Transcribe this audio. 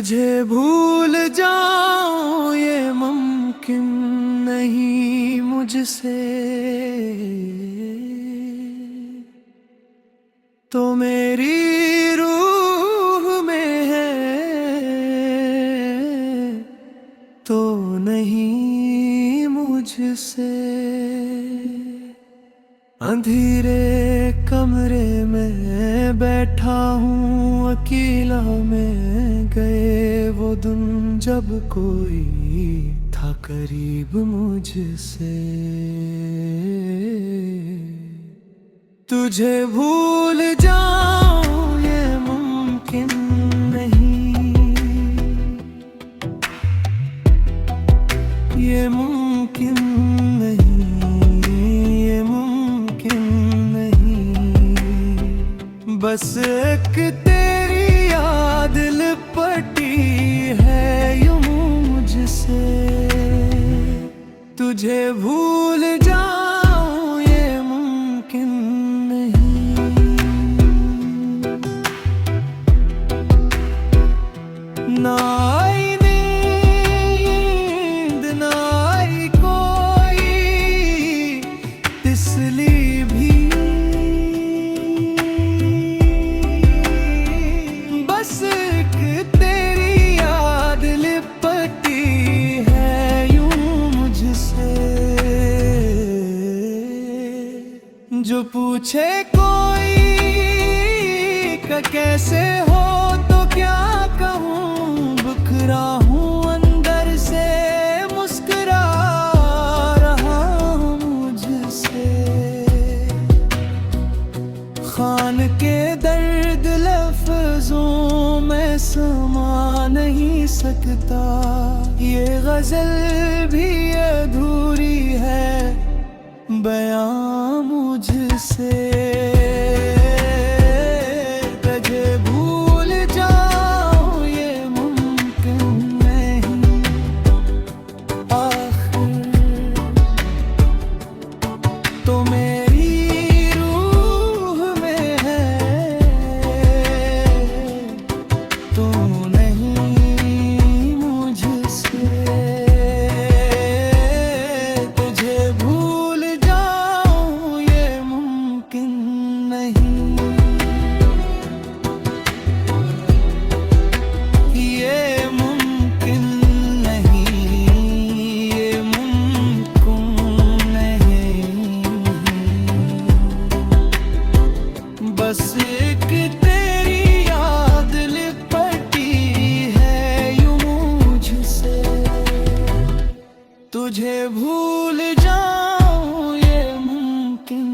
तुझे भूल जाऊं ये मुमकिन नहीं मुझसे, तो मेरी रूह में है तो नहीं मुझसे। अंधेरे कमरे में बैठा हूँ अकेला, मैं गए वो दिन जब कोई था करीब मुझसे। तुझे भूल जाऊं ये मुमकिन नहीं, ये मुमकिन नहीं, ये मुमकिन नहीं। बस एक तेरी याद लिपटी है यूं मुझसे। तुझे भूल जाऊं ये मुमकिन नहीं। ना आई नींद ना आई कोई तिसली भी, बस एक तेरी याद लिपटी है यूं मुझसे। जो पूछे कोई कैसे हो तो क्या कहूँ, बिखरा हूँ अंदर से मुस्कुरा रहा हूँ मुझसे। खान के दर्द लफ्जों में समा नहीं सकता, ये गजल भी अधूरी है बयां मुझसे। तुझे भूल जाऊं ये मुमकिन नहीं, आखिर तो मेरी रूह में है तो नहीं मुझसे। तुझे भूल जाऊं ये मुमकिन नहीं, ये मुमकिन नहीं, ये मुमकिन नहीं। बस एक तेरी याद लिपटी है यूं मुझसे। तुझे भूल जाऊं ये मुमकिन